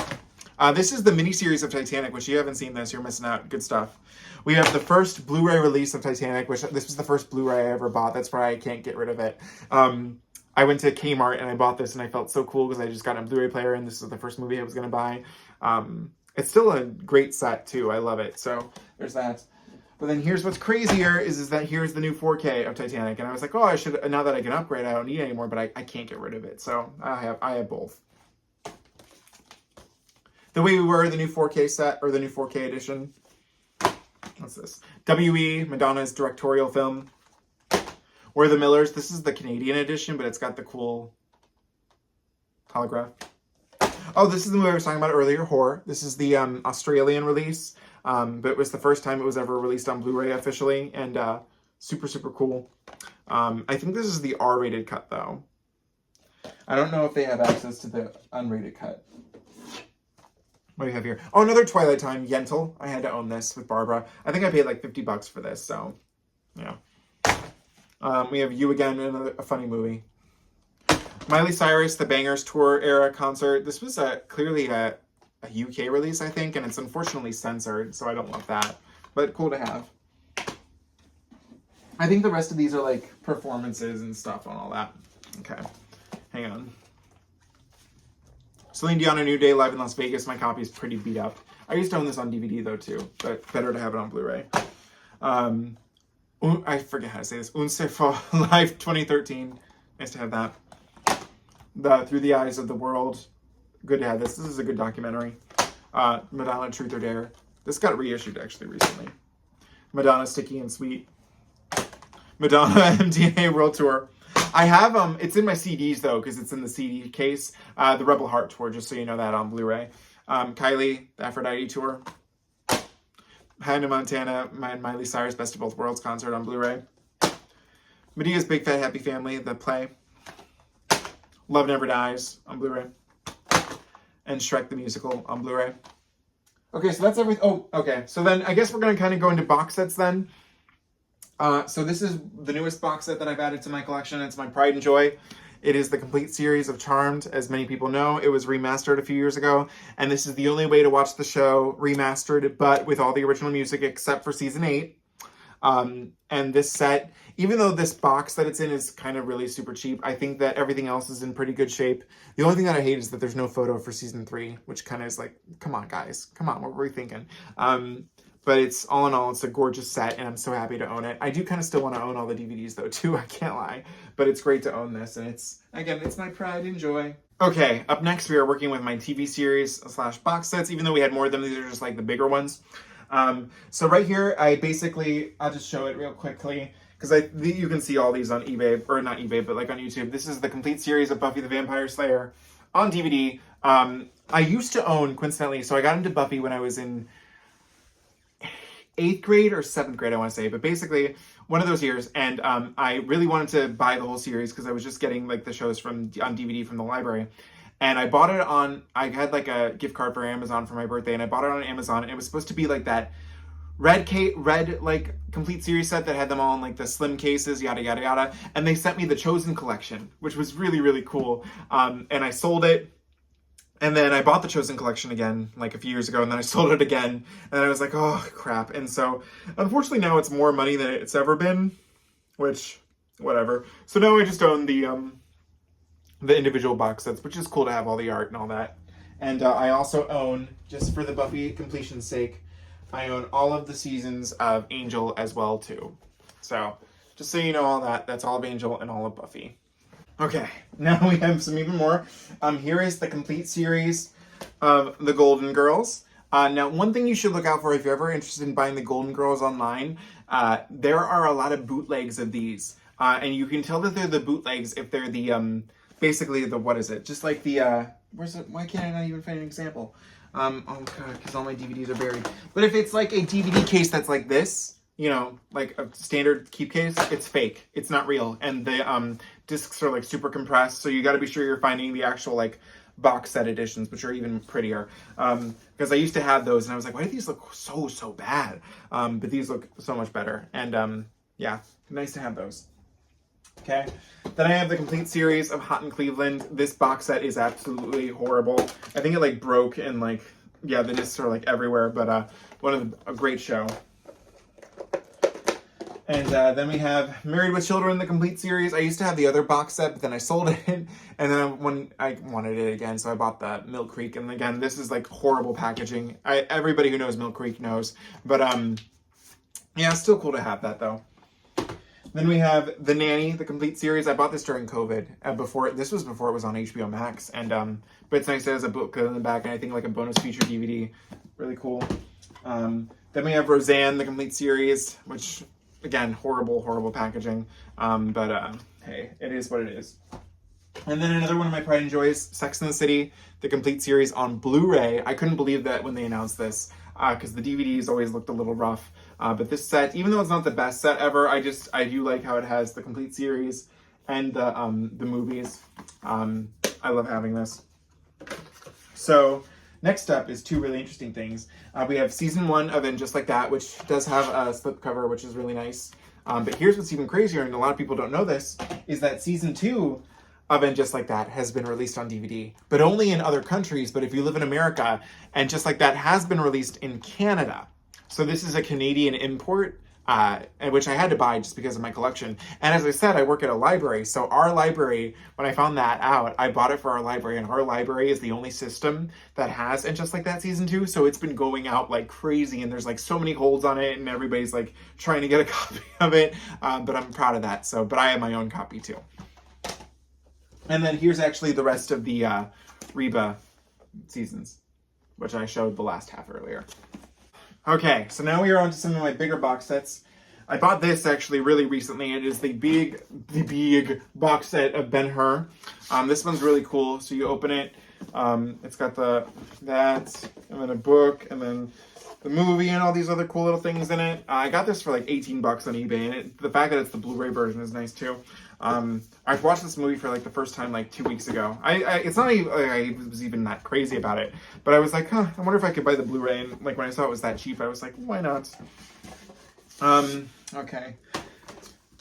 A: This is the miniseries of Titanic, which you haven't seen this. You're missing out. Good stuff. We have the first Blu-ray release of Titanic, which this was the first Blu-ray I ever bought. That's why I can't get rid of it. I went to Kmart and I bought this and I felt so cool because I just got a Blu-ray player and this is the first movie I was going to buy. It's still a great set too. I love it. So there's that. But then here's what's crazier is that here's the new 4K of Titanic. And I was like, oh, I should, now that I can upgrade, I don't need it anymore, but I can't get rid of it. So I have both. The Way We Were, the new 4K set, or the new 4K edition. What's this? W.E., Madonna's directorial film. We're the Millers. This is the Canadian edition, but it's got the cool holograph. Oh, this is the movie I was talking about earlier, Horror. This is the Australian release, but it was the first time it was ever released on Blu-ray officially, and super, super cool. I think this is the R-rated cut, though. I don't know if they have access to the unrated cut. What do you have here? Oh, another Twilight Time, Yentl. I had to own this with Barbara. I think I paid like $50 for this, so, yeah. We have You Again, a funny movie. Miley Cyrus, the Bangers Tour era concert. This was clearly a UK release, I think, and it's unfortunately censored, so I don't love that. But cool to have. I think the rest of these are like performances and stuff and all that. Okay, hang on. Celine Dion, A New Day, live in Las Vegas. My copy is pretty beat up. I used to own this on DVD though too, but better to have it on Blu-ray. I forget how to say this. Un Cerveau Live 2013. Nice to have that. Through the Eyes of the World. Good to have this. This is a good documentary. Madonna, Truth or Dare. This got reissued actually recently. Madonna, Sticky and Sweet. Madonna, MDNA World Tour. I have, it's in my CDs though, because it's in the CD case. The Rebel Heart Tour, just so you know that on Blu-ray. Kylie, the Aphrodite Tour. Hannah Montana, Miley Cyrus, Best of Both Worlds concert on Blu-ray. Medea's Big Fat Happy Family, the play. Love Never Dies on Blu-ray. And Shrek the Musical on Blu-ray. Okay, so that's everything. Oh, okay. So then I guess we're going to kind of go into box sets then. So this is the newest box set that I've added to my collection. It's my pride and joy. It is the complete series of Charmed. As many people know, it was remastered a few years ago. And this is the only way to watch the show remastered, but with all the original music except for season 8. And this set, even though this box that it's in is kind of really super cheap, I think that everything else is in pretty good shape. The only thing that I hate is that there's no photo for season 3, which kind of is like, come on guys, come on, what were we thinking? But it's all in all, it's a gorgeous set and I'm so happy to own it. I do kind of still want to own all the DVDs though too, I can't lie, but it's great to own this and it's, again, it's my pride and joy. Okay, up next we are working with my TV series / box sets, even though we had more of them, these are just like the bigger ones. So right here, I'll just show it real quickly, because you can see all these on eBay, or not eBay, but like on YouTube. This is the complete series of Buffy the Vampire Slayer on DVD. I used to own, coincidentally, so I got into Buffy when I was in 8th grade or 7th grade, I want to say, but basically one of those years, and I really wanted to buy the whole series because I was just getting like the shows on DVD from the library. And I bought it I had like a gift card for Amazon for my birthday, and I bought it on Amazon, and it was supposed to be like that red like complete series set that had them all in like the slim cases, yada yada yada. And they sent me the Chosen collection, which was really, really cool. And I sold it, and then I bought the Chosen collection again like a few years ago, and then I sold it again, and then I was like, oh crap. And so unfortunately now it's more money than it's ever been, which whatever. So now I just own the individual box sets, which is cool to have all the art and all that. And I also own, just for the Buffy completion's sake, I own all of the seasons of Angel as well too. So just so you know all that, that's all of Angel and all of Buffy. Okay, now we have some even more. Here is the complete series of the Golden Girls. Now, one thing you should look out for if you're ever interested in buying the Golden Girls online, there are a lot of bootlegs of these. And you can tell that they're the bootlegs if they're the, basically the, what is it? Just like the, where's it? Why can't I not even find an example? Oh god, because all my DVDs are buried. But if it's like a DVD case that's like this, you know, like a standard keep case, it's fake. It's not real. And the discs are like super compressed, so you got to be sure you're finding the actual like box set editions, which are even prettier. Because I used to have those, and I was like, why do these look so bad? But these look so much better. And yeah, nice to have those. Okay, then I have the complete series of Hot in Cleveland. This box set is absolutely horrible. I think it like broke and like, yeah, the discs are like everywhere, but a great show. And then we have Married with Children, the complete series. I used to have the other box set, but then I sold it. And then when I wanted it again, so I bought the Mill Creek. And again, this is like horrible packaging. Everybody who knows Mill Creek knows. But yeah, it's still cool to have that though. Then we have The Nanny, the complete series. I bought this during COVID. This was before it was on HBO Max. And but it's nice. It has a book in the back, and I think like a bonus feature DVD. Really cool. Then we have Roseanne, the complete series, which again, horrible packaging. But hey, it is what it is. And then another one of my pride and joys, Sex and the City, the complete series on Blu-ray. I couldn't believe that when they announced this, because the DVDs always looked a little rough. But this set, even though it's not the best set ever, I do like how it has the complete series and the movies. I love having this. So next up is two really interesting things. We have season 1 of And Just Like That, which does have a slipcover, which is really nice. But here's what's even crazier, and a lot of people don't know this, is that season 2 of And Just Like That has been released on DVD, but only in other countries. But if you live in America, And Just Like That has been released in Canada. So this is a Canadian import, which I had to buy just because of my collection. And as I said, I work at a library. So our library, when I found that out, I bought it for our library. And our library is the only system that has And Just Like That season 2. So it's been going out like crazy. And there's like so many holds on it. And everybody's like trying to get a copy of it. But I'm proud of that. But I have my own copy too. And then here's actually the rest of the Reba seasons, which I showed the last half earlier. Okay, so now we are on to some of my bigger box sets. I bought this actually really recently. It is the big box set of Ben-Hur. This one's really cool. So you open it. It's got that, and then a book, and then the movie, and all these other cool little things in it. I got this for like $18 on eBay, and the fact that it's the Blu-ray version is nice too. I watched this movie for like the first time like 2 weeks ago. It's not even, I was even that crazy about it, but I was like, I wonder if I could buy the Blu-ray. And like when I saw it was that cheap, I was like, why not? Okay.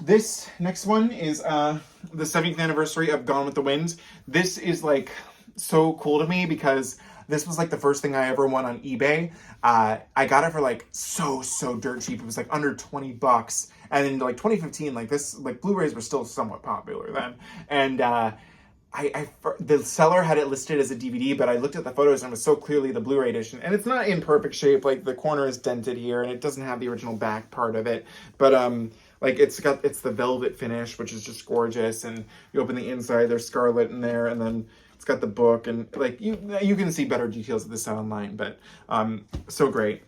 A: This next one is the 70th anniversary of Gone with the Wind. This is like so cool to me because this was like the first thing I ever won on eBay. I got it for like so dirt cheap. It was like under $20. And in like 2015, like Blu-rays were still somewhat popular then. And the seller had it listed as a DVD, but I looked at the photos and it was so clearly the Blu-ray edition. And it's not in perfect shape. Like the corner is dented here, and it doesn't have the original back part of it. But like it's the velvet finish, which is just gorgeous. And you open the inside, there's scarlet in there, and then it's got the book, and like you can see better details of this set online, but so great.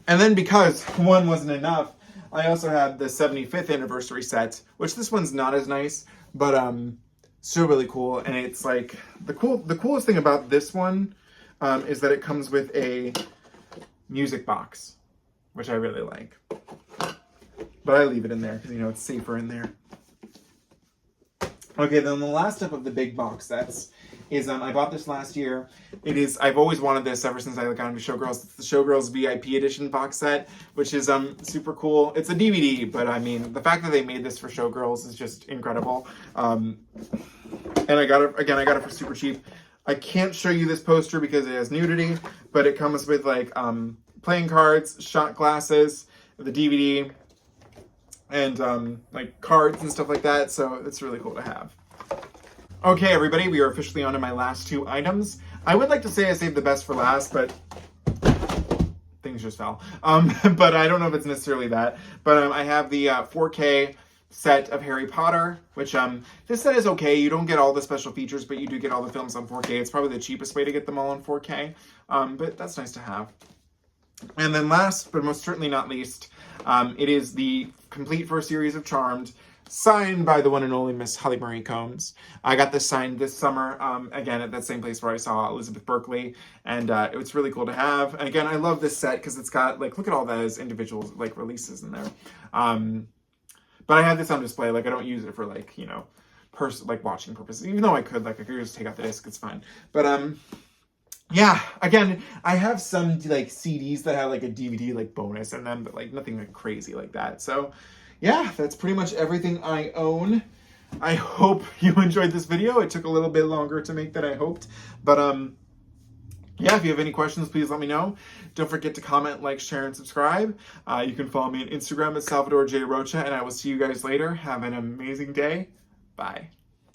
A: And then because one wasn't enough, I also had the 75th anniversary set, which this one's not as nice, but still really cool. And it's like the coolest thing about this one is that it comes with a music box, which I really like. But I leave it in there because it's safer in there. Okay, then the last step of the big box sets is I bought this last year. I've always wanted this ever since I got into Showgirls. It's the Showgirls VIP edition box set, which is super cool. It's a DVD, but I mean the fact that they made this for Showgirls is just incredible. And I got it for super cheap. I can't show you this poster because it has nudity, but it comes with like playing cards, shot glasses, the DVD, and like cards and stuff like that. So it's really cool to have. Okay, everybody, we are officially on to my last two items. I would like to say I saved the best for last, but things just fell. But I don't know if it's necessarily that. But I have the 4K set of Harry Potter, which this set is okay. You don't get all the special features, but you do get all the films on 4K. It's probably the cheapest way to get them all on 4K, but that's nice to have. And then last, but most certainly not least, it is the complete first series of Charmed, signed by the one and only Miss Holly Marie Combs. I got this signed this summer, again, at that same place where I saw Elizabeth Berkley, and it was really cool to have. And again, I love this set because it's got, like, look at all those individual, like, releases in there. But I have this on display, like, I don't use it for, like, you know, like, watching purposes, even though I could just take out the disc, it's fine. But, yeah, again, I have some, like, CDs that have, like, a DVD, like, bonus in them, but, like, nothing, like, crazy like that. So, yeah, that's pretty much everything I own. I hope you enjoyed this video. It took a little bit longer to make than I hoped. But, yeah, if you have any questions, please let me know. Don't forget to comment, like, share, and subscribe. You can follow me on Instagram at Salvador J. Rocha, and I will see you guys later. Have an amazing day. Bye.